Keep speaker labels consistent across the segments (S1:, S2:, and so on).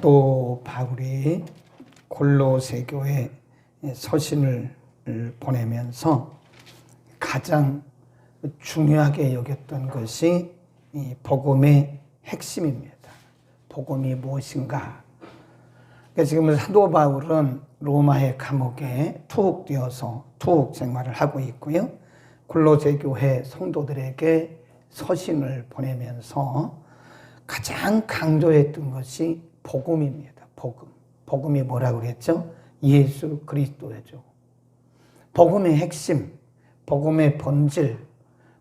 S1: 또 바울이 골로새 교회에 서신을 보내면서 가장 중요하게 여겼던 것이 이 복음의 핵심입니다. 복음이 무엇인가? 그러니까 지금 사도 바울은 로마의 감옥에 투옥되어서 투옥 생활을 하고 있고요. 골로새 교회 성도들에게 서신을 보내면서 가장 강조했던 것이 복음입니다. 복음. 복음이 뭐라고 그랬죠? 예수 그리스도죠. 복음의 핵심, 복음의 본질,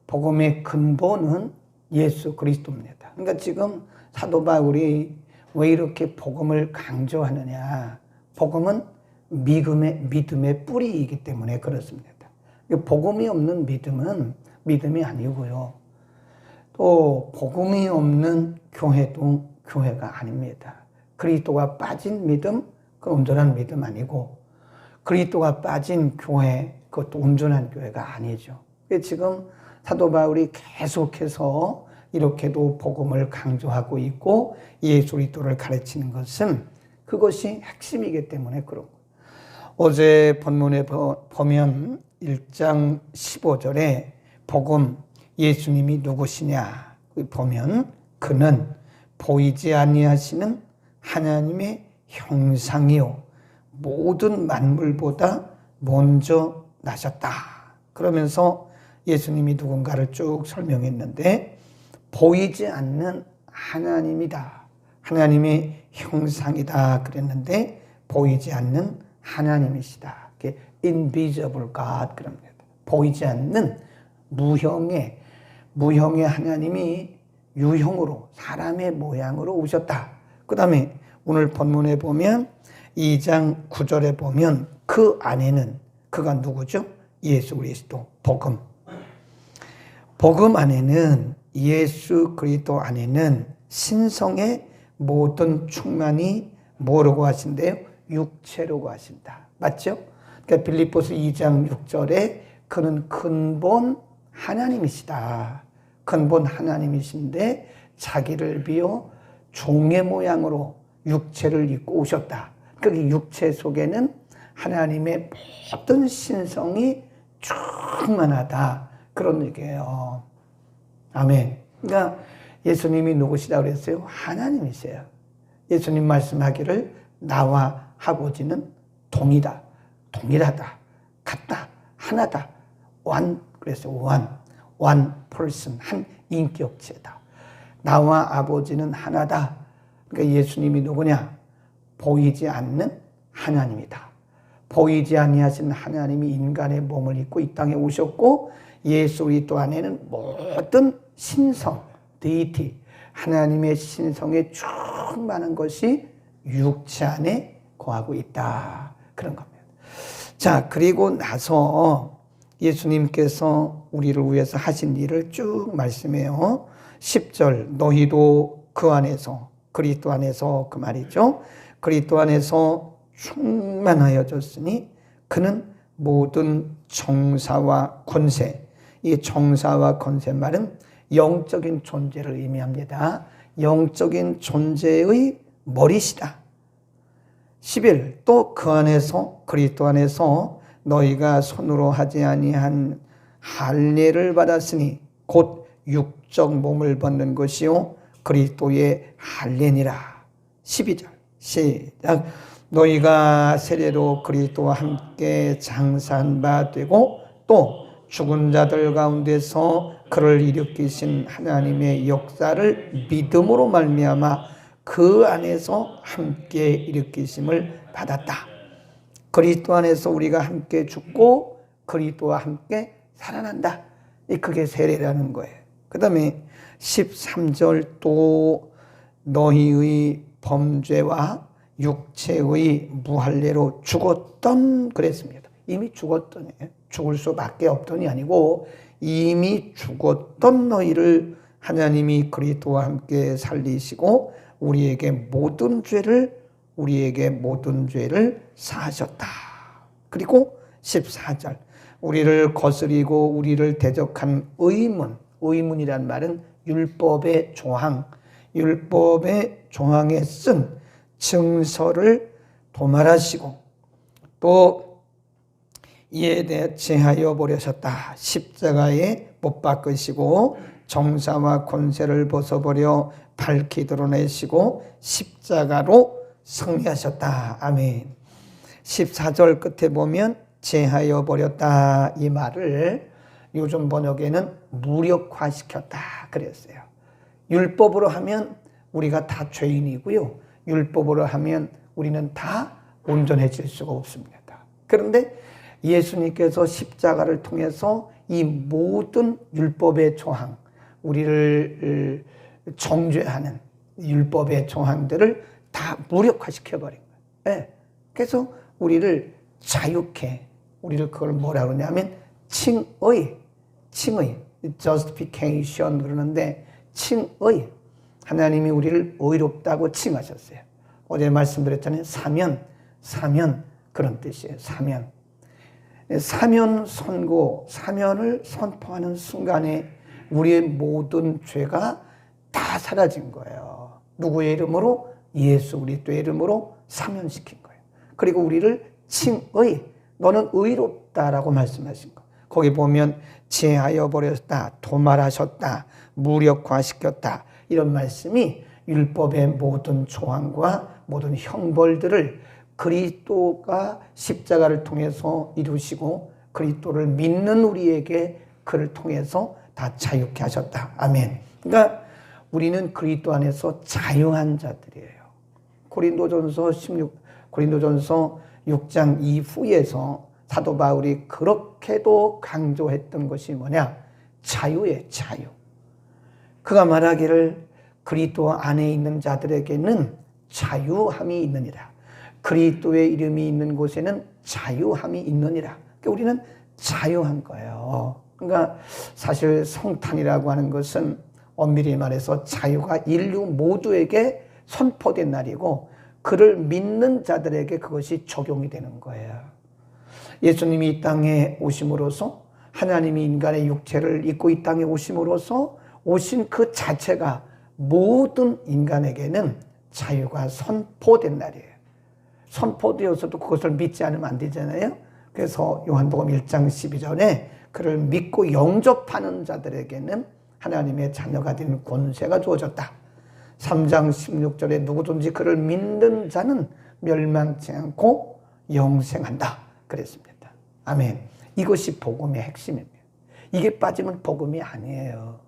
S1: 복음의 근본은 예수 그리스도입니다. 그러니까 지금 사도 바울이 왜 이렇게 복음을 강조하느냐? 복음은 믿음의 뿌리이기 때문에 그렇습니다. 복음이 없는 믿음은 믿음이 아니고요. 또 복음이 없는 교회도 교회가 아닙니다. 그리스도가 빠진 믿음, 그 온전한 믿음 아니고 그리스도가 빠진 교회, 그것도 온전한 교회가 아니죠. 지금 사도 바울이 계속해서 이렇게도 복음을 강조하고 있고 예수 그리스도를 가르치는 것은 그것이 핵심이기 때문에 그런 거예요. 어제 본문에 보면 1장 15절에 복음 예수님이 누구시냐 보면 그는 보이지 아니하시는 하나님의 형상이요 모든 만물보다 먼저 나셨다. 그러면서 예수님이 누군가를 쭉 설명했는데 보이지 않는 하나님이다. 하나님의 형상이다 그랬는데 보이지 않는 하나님이시다. invisible God 그럽니다. 보이지 않는 무형의 하나님이 유형으로 사람의 모양으로 오셨다. 그 다음에 오늘 본문에 보면 2장 9절에 보면 그 안에는 그가 누구죠? 예수 그리스도 복음. 복음 안에는 예수 그리스도 안에는 신성의 모든 충만이 뭐라고 하신대요? 육체라고 하신다. 맞죠? 그러니까 빌립보서 2장 6절에 그는 근본 하나님이시다. 근본 하나님이신데 자기를 비워 종의 모양으로 육체를 입고 오셨다. 그 육체 속에는 하나님의 모든 신성이 충만하다. 그런 얘기예요. 아멘. 그러니까 예수님이 누구시다 그랬어요? 하나님이세요. 예수님 말씀하기를 나와 아버지는 동일하다, 같다, 하나다. 그래서 one person, 한 인격체다. 나와 아버지는 하나다. 그러니까 예수님이 누구냐? 보이지 않는 하나님이다. 보이지 아니하신 하나님이 인간의 몸을 입고 이 땅에 오셨고 예수 그리스도 안에는 모든 신성, deity, 하나님의 신성에 충만한 것이 육체 안에 거하고 있다. 그런 겁니다. 자, 그리고 나서 예수님께서 우리를 위해서 하신 일을 쭉 말씀해요. 10절 너희도 그 안에서 그리스도 안에서 그 말이죠. 그리스도 안에서 충만하여졌으니 그는 모든 정사와 권세, 이 정사와 권세 말은 영적인 존재를 의미합니다. 영적인 존재의 머리시다. 11 또 그 안에서 그리스도 안에서 너희가 손으로 하지 아니한 할례를 받았으니 곧 육적 몸을 벗는 것이요 그리스도의 할례니라. 12절 시작. 너희가 세례로 그리스도와 함께 장사한 바 되고 또 죽은 자들 가운데서 그를 일으키신 하나님의 역사를 믿음으로 말미암아 그 안에서 함께 일으키심을 받았다. 그리스도 안에서 우리가 함께 죽고 그리스도와 함께 살아난다. 그게 세례라는 거예요. 그 다음에 13절 또 너희의 범죄와 육체의 무할례로 죽었던 그랬습니다. 이미 죽었더니 죽을 수밖에 없더니 아니고 이미 죽었던 너희를 하나님이 그리스도와 함께 살리시고 우리에게 모든 죄를 사하셨다. 그리고 14절 우리를 거스리고 우리를 대적한 의문이란 말은 율법의 조항에 쓴 증서를 도말하시고 또 이에 대해 제하여 버리셨다. 십자가에 못 박으시고 정사와 권세를 벗어버려 밝히 드러내시고 십자가로 승리하셨다. 아멘. 14절 끝에 보면 제하여 버렸다 이 말을 요즘 번역에는 무력화시켰다 그랬어요. 율법으로 하면 우리가 다 죄인이고요. 율법으로 하면 우리는 다 온전해질 수가 없습니다. 그런데 예수님께서 십자가를 통해서 이 모든 율법의 조항, 우리를 정죄하는 율법의 조항들을 다 무력화시켜버린 거예요. 네. 그래서 우리를 자유케, 우리를 그걸 뭐라 그러냐면 칭의, justification 그러는데 칭의, 하나님이 우리를 의롭다고 칭하셨어요. 어제 말씀드렸잖아요. 사면 그런 뜻이에요. 사면 선고, 사면을 선포하는 순간에 우리의 모든 죄가 다 사라진 거예요. 누구의 이름으로? 예수 그리스도의 이름으로 사면시킨 거예요. 그리고 우리를 칭의, 너는 의롭다라고 말씀하신 거. 거기 보면 제하여 버렸다, 도말하셨다, 무력화시켰다 이런 말씀이 율법의 모든 조항과 모든 형벌들을 그리스도가 십자가를 통해서 이루시고 그리스도를 믿는 우리에게 그를 통해서 다 자유케 하셨다. 아멘. 그러니까 우리는 그리스도 안에서 자유한 자들이에요. 고린도전서 6장 이후에서 사도 바울이 그렇게도 강조했던 것이 뭐냐? 자유예요, 자유. 그가 말하기를 그리스도 안에 있는 자들에게는 자유함이 있느니라. 그리스도의 이름이 있는 곳에는 자유함이 있느니라. 그러니까 우리는 자유한 거예요. 그러니까 사실 성탄이라고 하는 것은 엄밀히 말해서 자유가 인류 모두에게 선포된 날이고 그를 믿는 자들에게 그것이 적용이 되는 거예요. 예수님이 이 땅에 오심으로써 하나님이 인간의 육체를 입고 이 땅에 오심으로써 오신 그 자체가 모든 인간에게는 자유가 선포된 날이에요. 선포되어서도 그것을 믿지 않으면 안 되잖아요. 그래서 요한복음 1장 12절에 그를 믿고 영접하는 자들에게는 하나님의 자녀가 되는 권세가 주어졌다. 3장 16절에 누구든지 그를 믿는 자는 멸망치 않고 영생한다 그랬습니다. 아멘. 이것이 복음의 핵심입니다. 이게 빠지면 복음이 아니에요.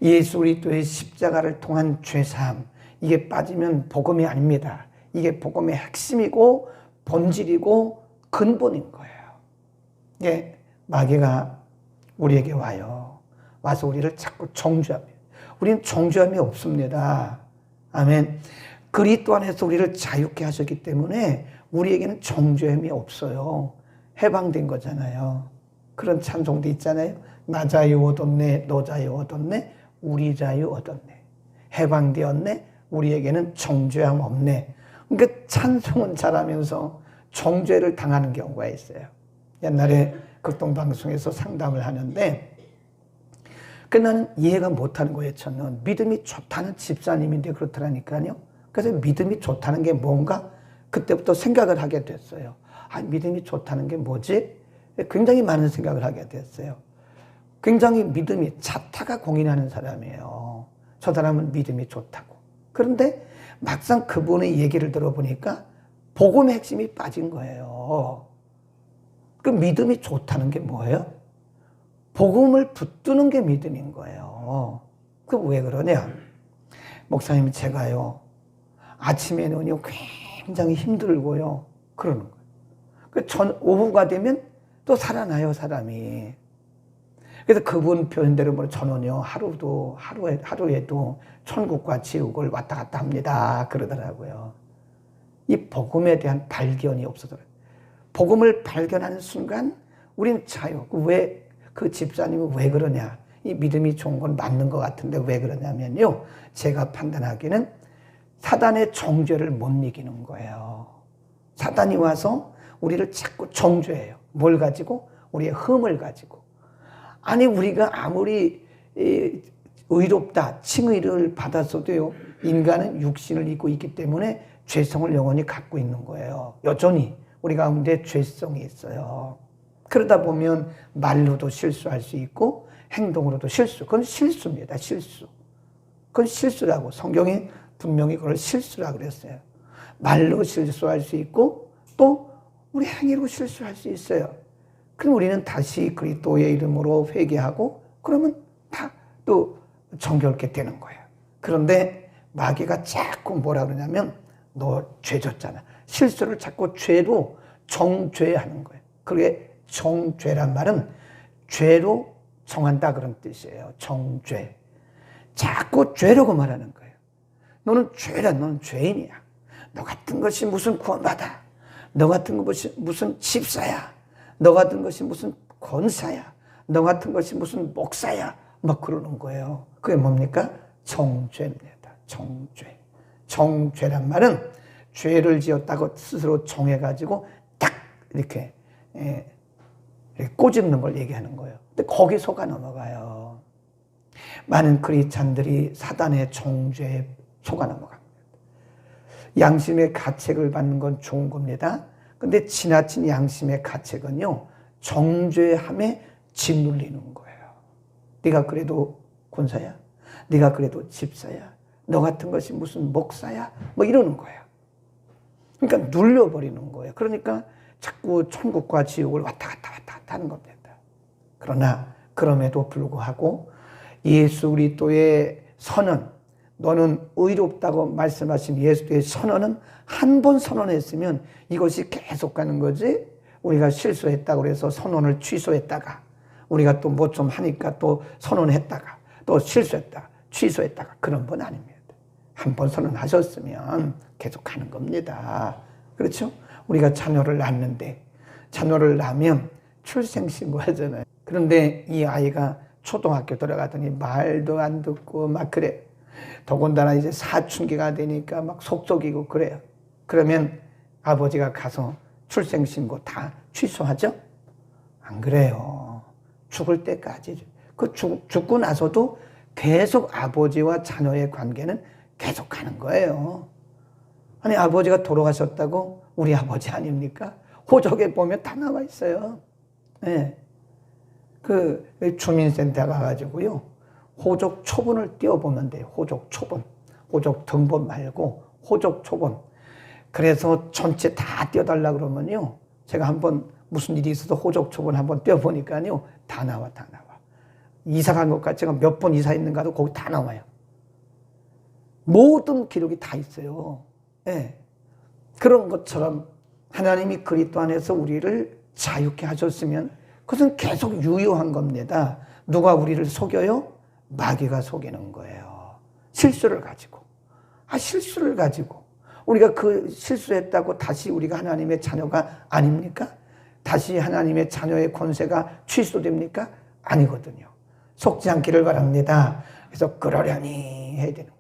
S1: 예수 그리스도의 십자가를 통한 죄사함, 이게 빠지면 복음이 아닙니다. 이게 복음의 핵심이고 본질이고 근본인 거예요. 이게 마귀가 우리에게 와요. 와서 우리를 자꾸 정죄합니다. 우리는 정죄함이 없습니다. 아멘. 그리스도 안에서 우리를 자유케 하셨기 때문에 우리에게는 정죄함이 없어요. 해방된 거잖아요. 그런 찬송도 있잖아요. 나 자유 얻었네, 너 자유 얻었네, 우리 자유 얻었네. 해방되었네, 우리에게는 정죄함 없네. 그러니까 찬송은 잘하면서 정죄를 당하는 경우가 있어요. 옛날에 극동방송에서 상담을 하는데 나는 이해가 못하는 거예요. 저는 믿음이 좋다는 집사님인데 그렇더라니까요. 그래서 믿음이 좋다는 게 뭔가 그때부터 생각을 하게 됐어요. 아, 믿음이 좋다는 게 뭐지? 굉장히 많은 생각을 하게 됐어요. 굉장히 믿음이 자타가 공인하는 사람이에요. 저 사람은 믿음이 좋다고. 그런데 막상 그분의 얘기를 들어보니까 복음의 핵심이 빠진 거예요. 그 믿음이 좋다는 게 뭐예요? 복음을 붙드는 게 믿음인 거예요. 그 왜 그러냐? 목사님, 제가요, 아침에는요, 굉장히 힘들고요. 그러는 거예요. 오후가 되면 또 살아나요, 사람이. 그래서 그분 표현대로 보면 저는요, 하루에도 천국과 지옥을 왔다 갔다 합니다. 그러더라고요. 이 복음에 대한 발견이 없어서요. 복음을 발견하는 순간 우리는 자유. 그 집사님은 왜 그러냐? 이 믿음이 좋은 건 맞는 것 같은데 왜 그러냐면요. 제가 판단하기에는 사단의 정죄를 못 이기는 거예요. 사단이 와서 우리를 자꾸 정죄해요. 뭘 가지고? 우리의 흠을 가지고. 아니, 우리가 아무리 의롭다, 칭의를 받았어도요, 인간은 육신을 입고 있기 때문에 죄성을 영원히 갖고 있는 거예요. 여전히 우리 가운데 죄성이 있어요. 그러다 보면 말로도 실수할 수 있고 행동으로도 실수. 그건 실수입니다. 실수. 그건 실수라고. 성경이 분명히 그걸 실수라고 그랬어요. 말로 실수할 수 있고 또 우리 행위로 실수할 수 있어요. 그럼 우리는 다시 그리스도의 이름으로 회개하고 그러면 다 또 정결케 되는 거예요. 그런데 마귀가 자꾸 뭐라 그러냐면 너 죄 졌잖아. 실수를 자꾸 죄로 정죄하는 거예요. 그게 정죄란 말은 죄로 정한다 그런 뜻이에요. 정죄. 자꾸 죄라고 말하는 거예요. 너는 죄라, 너는 죄인이야. 너 같은 것이 무슨 구원받아. 너 같은 것이 무슨 집사야. 너 같은 것이 무슨 권사야. 너 같은 것이 무슨 목사야. 막 그러는 거예요. 그게 뭡니까? 정죄입니다. 정죄. 정죄란 말은 죄를 지었다고 스스로 정해가지고 딱 이렇게 꼬집는 걸 얘기하는 거예요. 근데 거기 속아 넘어가요. 많은 크리스찬들이 사단의 정죄에 속아 넘어갑니다. 양심의 가책을 받는 건 좋은 겁니다. 근데 지나친 양심의 가책은요, 정죄함에 짓눌리는 거예요. 네가 그래도 권사야? 네가 그래도 집사야? 너 같은 것이 무슨 목사야? 뭐 이러는 거예요. 그러니까 눌려버리는 거예요. 그러니까 자꾸 천국과 지옥을 왔다 갔다 하는 겁니다. 그러나 그럼에도 불구하고 예수 그리스도의 선언, 너는 의롭다고 말씀하신 예수의 선언은 한 번 선언했으면 이것이 계속 가는 거지. 우리가 실수했다고 해서 선언을 취소했다가 우리가 또 뭐 좀 하니까 또 선언했다가 또 실수했다가 취소했다가 그런 건 아닙니다. 한 번 선언하셨으면 계속 가는 겁니다. 그렇죠? 우리가 자녀를 낳는데 자녀를 낳으면 출생신고하잖아요. 그런데 이 아이가 초등학교 들어가더니 말도 안 듣고 막 그래. 더군다나 이제 사춘기가 되니까 막 속썩이고 그래요. 그러면 아버지가 가서 출생신고 다 취소하죠? 안 그래요. 죽을 때까지. 그 죽고 나서도 계속 아버지와 자녀의 관계는 계속 가는 거예요. 아니, 아버지가 돌아가셨다고 우리 아버지 아닙니까? 호적에 보면 다 나와 있어요. 네. 그 주민센터 가가지고요. 호적 초본을 띄워보면 돼요. 호적 초본. 호적 등본 말고 호적 초본. 그래서 전체 다 띄워달라 그러면요. 제가 한번 무슨 일이 있어서 호적 초본 한번 띄워보니까요. 다 나와. 이사 간 것 같이 몇 번 이사했는가도 거기 다 나와요. 모든 기록이 다 있어요. 네. 그런 것처럼 하나님이 그리스도 안에서 우리를 자유케 하셨으면 그것은 계속 유효한 겁니다. 누가 우리를 속여요? 마귀가 속이는 거예요. 실수를 가지고. 실수를 가지고. 우리가 그 실수했다고 다시 우리가 하나님의 자녀가 아닙니까? 다시 하나님의 자녀의 권세가 취소됩니까? 아니거든요. 속지 않기를 바랍니다. 그래서 그러려니 해야 되는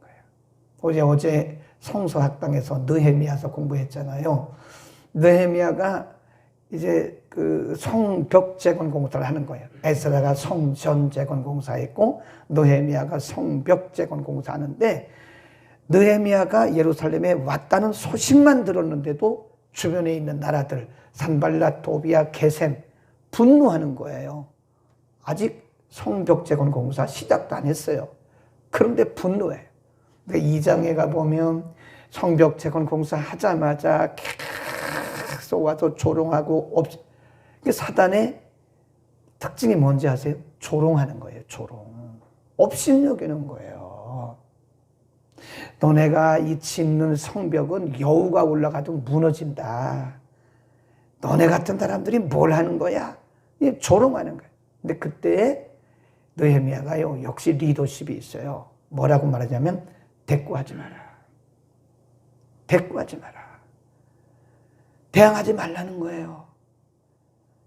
S1: 거예요. 어제 성서학당에서 느헤미야서 공부했잖아요. 느헤미야가 이제 그 성벽 재건 공사를 하는 거예요. 에스라가 성전 재건 공사했고 느헤미야가 성벽 재건 공사하는데 느헤미야가 예루살렘에 왔다는 소식만 들었는데도 주변에 있는 나라들 산발랏, 도비아, 게셈 분노하는 거예요. 아직 성벽 재건 공사 시작도 안 했어요. 그런데 분노해. 2장에 가보면 성벽 재건 공사 하자마자 계속 와서 조롱하고 사단의 특징이 뭔지 아세요? 조롱하는 거예요. 조롱. 업신여기는 거예요. 너네가 이 짓는 성벽은 여우가 올라가도 무너진다. 너네 같은 사람들이 뭘 하는 거야? 조롱하는 거예요. 근데 그때 느헤미야가요, 역시 리더십이 있어요. 뭐라고 말하냐면 대꾸하지 마라. 대꾸하지 마라. 대항하지 말라는 거예요.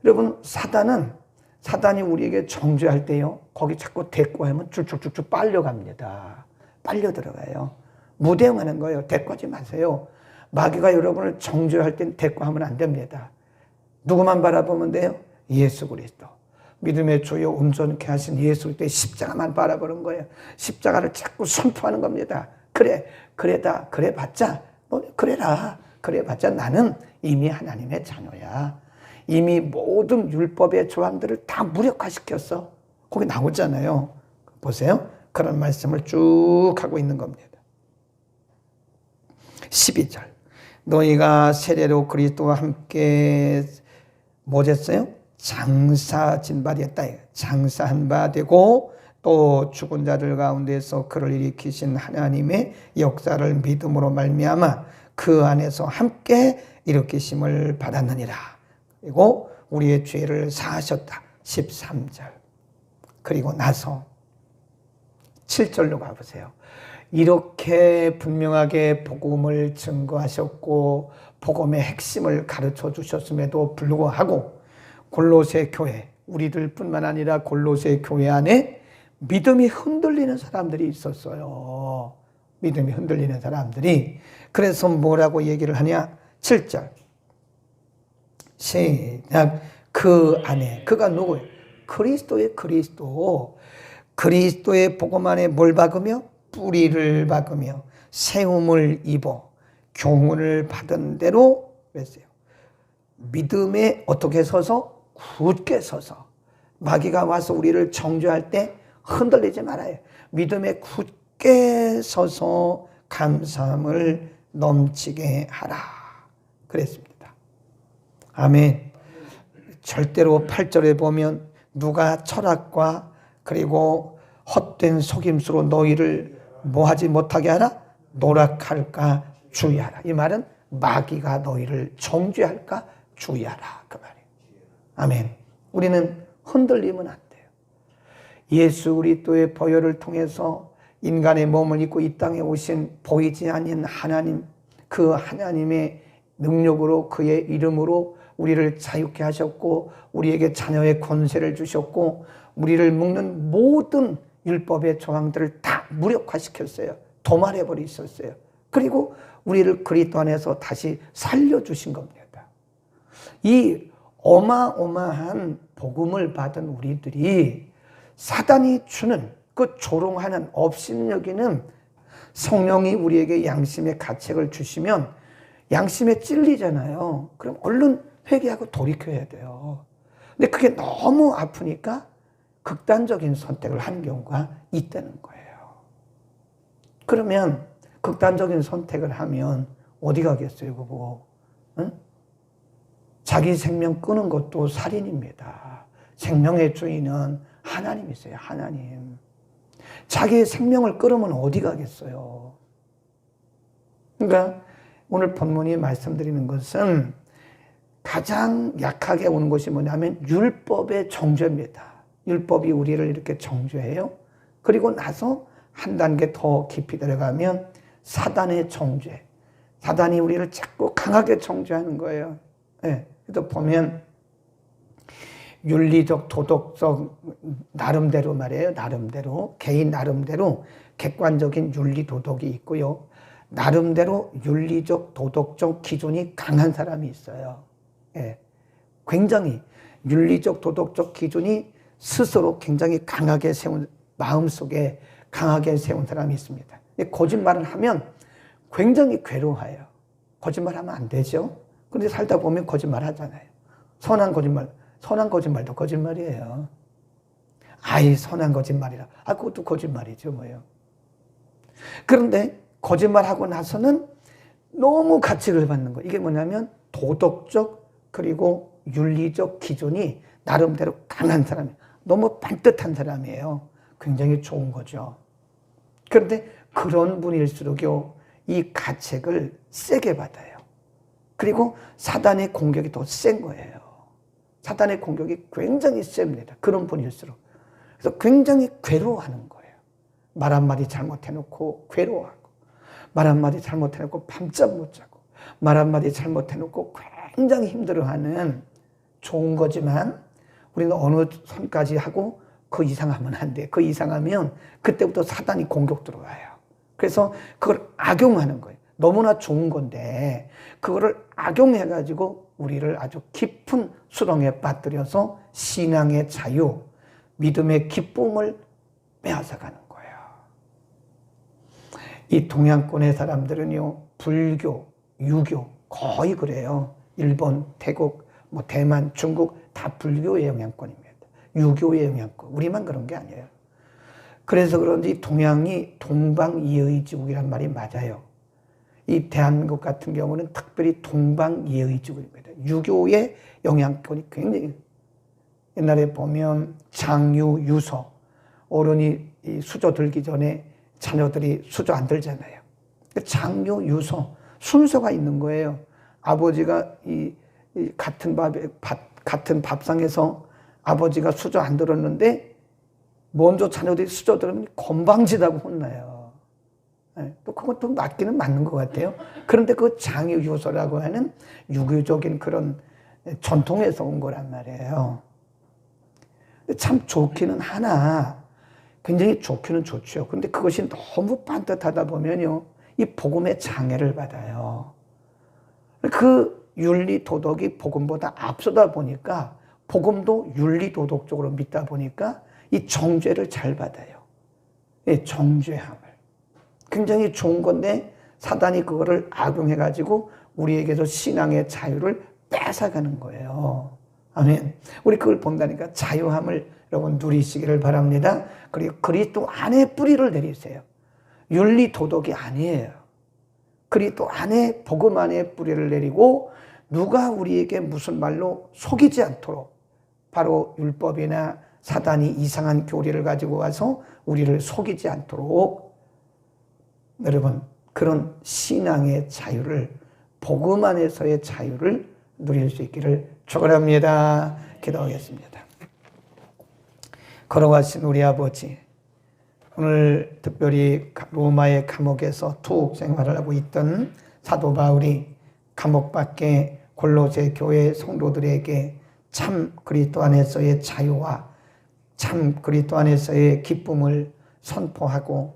S1: 여러분, 사단이 우리에게 정죄할 때요, 거기 자꾸 대꾸하면 쭉쭉쭉쭉 빨려갑니다. 빨려 들어가요. 무대응하는 거예요. 대꾸하지 마세요. 마귀가 여러분을 정죄할 땐 대꾸하면 안 됩니다. 누구만 바라보면 돼요? 예수 그리스도. 믿음의 주요 온전케 하신 예수 그리스도의 십자가만 바라보는 거예요. 십자가를 자꾸 선포하는 겁니다. 그래 봤자 그래라. 그래봤자 나는 이미 하나님의 자녀야. 이미 모든 율법의 조항들을 다 무력화시켰어. 거기 나오잖아요. 보세요. 그런 말씀을 쭉 하고 있는 겁니다. 12절. 너희가 세례로 그리스도와 함께 뭐 됐어요? 장사진 바 되었다. 장사한 바 되고 또 죽은 자들 가운데서 그를 일으키신 하나님의 역사를 믿음으로 말미암아 그 안에서 함께 일으키심을 받았느니라. 그리고 우리의 죄를 사하셨다. 13절. 그리고 나서 7절로 가보세요. 이렇게 분명하게 복음을 증거하셨고 복음의 핵심을 가르쳐 주셨음에도 불구하고 골로새 교회, 우리들 뿐만 아니라 골로새 교회 안에 믿음이 흔들리는 사람들이 있었어요. 믿음이 흔들리는 사람들이. 그래서 뭐라고 얘기를 하냐? 7절. 시작. 그 안에, 그가 누구예요? 그리스도의 그리스도. 그리스도의 복음 안에 뭘 박으며? 뿌리를 박으며 세움을 입어 교훈을 받은 대로 그랬어요. 믿음에 어떻게 서서? 굳게 서서. 마귀가 와서 우리를 정죄할 때 흔들리지 말아요. 믿음에 굳게 서서 감사함을 넘치게 하라. 그랬습니다. 아멘. 절대로 8절에 보면 누가 철학과 그리고 헛된 속임수로 너희를 뭐하지 못하게 하라? 노력할까 주의하라. 이 말은 마귀가 너희를 정죄할까 주의하라. 그 말이에요. 아멘. 우리는 흔들리면 안 돼요. 예수 그리스도의 보혈을 통해서 인간의 몸을 입고 이 땅에 오신 보이지 않는 하나님, 그 하나님의 능력으로 그의 이름으로 우리를 자유케 하셨고 우리에게 자녀의 권세를 주셨고 우리를 묶는 모든 율법의 조항들을 다 무력화시켰어요. 도말해버리셨어요. 그리고 우리를 그리스도 안에서 다시 살려주신 겁니다. 이 어마어마한 복음을 받은 우리들이 사단이 주는 그 조롱하는 업신여기는 성령이 우리에게 양심의 가책을 주시면 양심에 찔리잖아요. 그럼 얼른 회개하고 돌이켜야 돼요. 근데 그게 너무 아프니까 극단적인 선택을 하는 경우가 있다는 거예요. 그러면 극단적인 선택을 하면 어디 가겠어요, 그거? 응? 자기 생명 끊은 것도 살인입니다. 생명의 주인은 하나님이세요, 하나님. 자기의 생명을 끊으면 어디 가겠어요? 그러니까 오늘 본문이 말씀드리는 것은 가장 약하게 오는 것이 뭐냐면 율법의 정죄입니다. 율법이 우리를 이렇게 정죄해요. 그리고 나서 한 단계 더 깊이 들어가면 사단의 정죄. 사단이 우리를 자꾸 강하게 정죄하는 거예요. 네. 그래서 보면 윤리적, 도덕적 나름대로 말이에요. 나름대로 개인 나름대로 객관적인 윤리 도덕이 있고요. 나름대로 윤리적, 도덕적 기준이 강한 사람이 있어요. 예. 굉장히 윤리적, 도덕적 기준이 스스로 굉장히 강하게 세운, 마음속에 강하게 세운 사람이 있습니다. 거짓말을 하면 굉장히 괴로워해요. 거짓말하면 안 되죠. 그런데 살다 보면 거짓말 하잖아요. 선한 거짓말도 거짓말이에요. 아이, 선한 거짓말이라. 아, 그것도 거짓말이죠, 뭐예요. 그런데 거짓말하고 나서는 너무 가책을 받는 거예요. 이게 뭐냐면 도덕적 그리고 윤리적 기준이 나름대로 강한 사람이에요. 너무 반듯한 사람이에요. 굉장히 좋은 거죠. 그런데 그런 분일수록요, 이 가책을 세게 받아요. 그리고 사단의 공격이 더 센 거예요. 사단의 공격이 굉장히 셉니다. 그런 분일수록. 그래서 굉장히 괴로워하는 거예요. 말 한마디 잘못해놓고 괴로워하고, 말 한마디 잘못해놓고 밤잠 못 자고, 말 한마디 잘못해놓고 굉장히 힘들어하는, 좋은 거지만 우리는 어느 선까지 하고 그 이상하면 안 돼. 그 이상하면 그때부터 사단이 공격 들어와요. 그래서 그걸 악용하는 거예요. 너무나 좋은 건데 그거를 악용해가지고 우리를 아주 깊은 수렁에 빠뜨려서 신앙의 자유, 믿음의 기쁨을 빼앗아가는 거예요. 이 동양권의 사람들은요, 불교, 유교 거의 그래요. 일본, 태국, 대만, 중국 다 불교의 영향권입니다. 유교의 영향권. 우리만 그런 게 아니에요. 그래서 그런지 동양이 동방예의지국이란 말이 맞아요. 이 대한민국 같은 경우는 특별히 동방예의지국입니다. 유교의 영향권이 굉장히, 옛날에 보면 장유, 유서, 어른이 수저 들기 전에 자녀들이 수저 안 들잖아요. 장유, 유서, 순서가 있는 거예요. 아버지가 같은 밥상에서 아버지가 수저 안 들었는데 먼저 자녀들이 수저 들으면 건방지다고 혼나요. 또 그것도 맞기는 맞는 것 같아요. 그런데 그 장유유서라고 하는 유교적인 그런 전통에서 온 거란 말이에요. 참 좋기는 하나, 굉장히 좋기는 좋죠. 그런데 그것이 너무 반듯하다 보면요, 이 복음의 장애를 받아요. 그 윤리 도덕이 복음보다 앞서다 보니까 복음도 윤리 도덕적으로 믿다 보니까 이 정죄를 잘 받아요. 예, 정죄함을. 굉장히 좋은 건데 사단이 그거를 악용해가지고 우리에게서 신앙의 자유를 뺏어가는 거예요. 아멘. 우리 그걸 본다니까 자유함을 여러분 누리시기를 바랍니다. 그리고 그리스도 안에 뿌리를 내리세요. 윤리 도덕이 아니에요. 그리스도 안에 복음 안에 뿌리를 내리고 누가 우리에게 무슨 말로 속이지 않도록 바로 율법이나 사단이 이상한 교리를 가지고 와서 우리를 속이지 않도록 여러분 그런 신앙의 자유를 복음 안에서의 자유를 누릴 수 있기를 축원합니다. 기도하겠습니다. 걸어가신 우리 아버지, 오늘 특별히 로마의 감옥에서 투옥 생활을 하고 있던 사도 바울이 감옥 밖에 골로새 교회 성도들에게 참 그리스도 안에서의 자유와 참 그리스도 안에서의 기쁨을 선포하고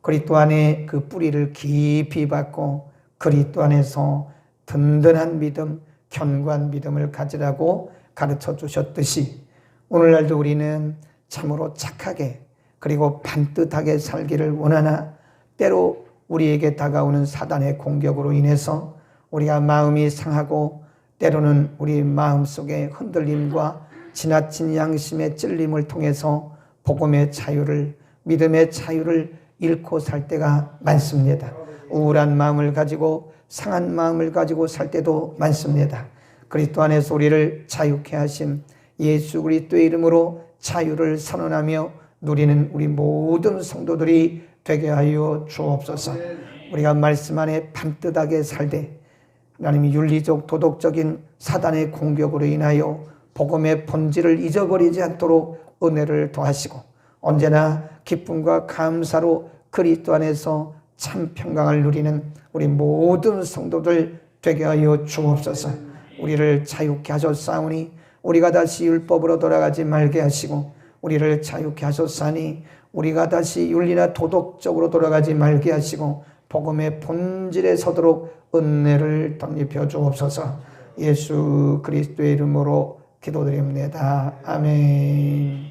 S1: 그리스도 안에 그 뿌리를 깊이 받고 그리스도 안에서 든든한 믿음, 견고한 믿음을 가지라고 가르쳐 주셨듯이 오늘날도 우리는 참으로 착하게 그리고 반듯하게 살기를 원하나 때로 우리에게 다가오는 사단의 공격으로 인해서 우리가 마음이 상하고 때로는 우리 마음속에 흔들림과 지나친 양심의 찔림을 통해서 복음의 자유를, 믿음의 자유를 잃고 살 때가 많습니다. 우울한 마음을 가지고 상한 마음을 가지고 살 때도 많습니다. 그리스도 안에서 우리를 자유케 하신 예수 그리스도의 이름으로 자유를 선언하며 누리는 우리 모든 성도들이 되게 하여 주옵소서. 우리가 말씀 안에 반듯하게 살되 하나님이 윤리적 도덕적인 사단의 공격으로 인하여 복음의 본질을 잊어버리지 않도록 은혜를 더하시고 언제나 기쁨과 감사로 그리스도 안에서 참 평강을 누리는 우리 모든 성도들 되게 하여 주옵소서. 우리를 자유케 하셨사오니 우리가 다시 율법으로 돌아가지 말게 하시고 우리를 자유케 하셨사니 우리가 다시 윤리나 도덕적으로 돌아가지 말게 하시고 복음의 본질에 서도록 은혜를 덧입혀 주옵소서. 예수 그리스도의 이름으로 기도드립니다. 아멘.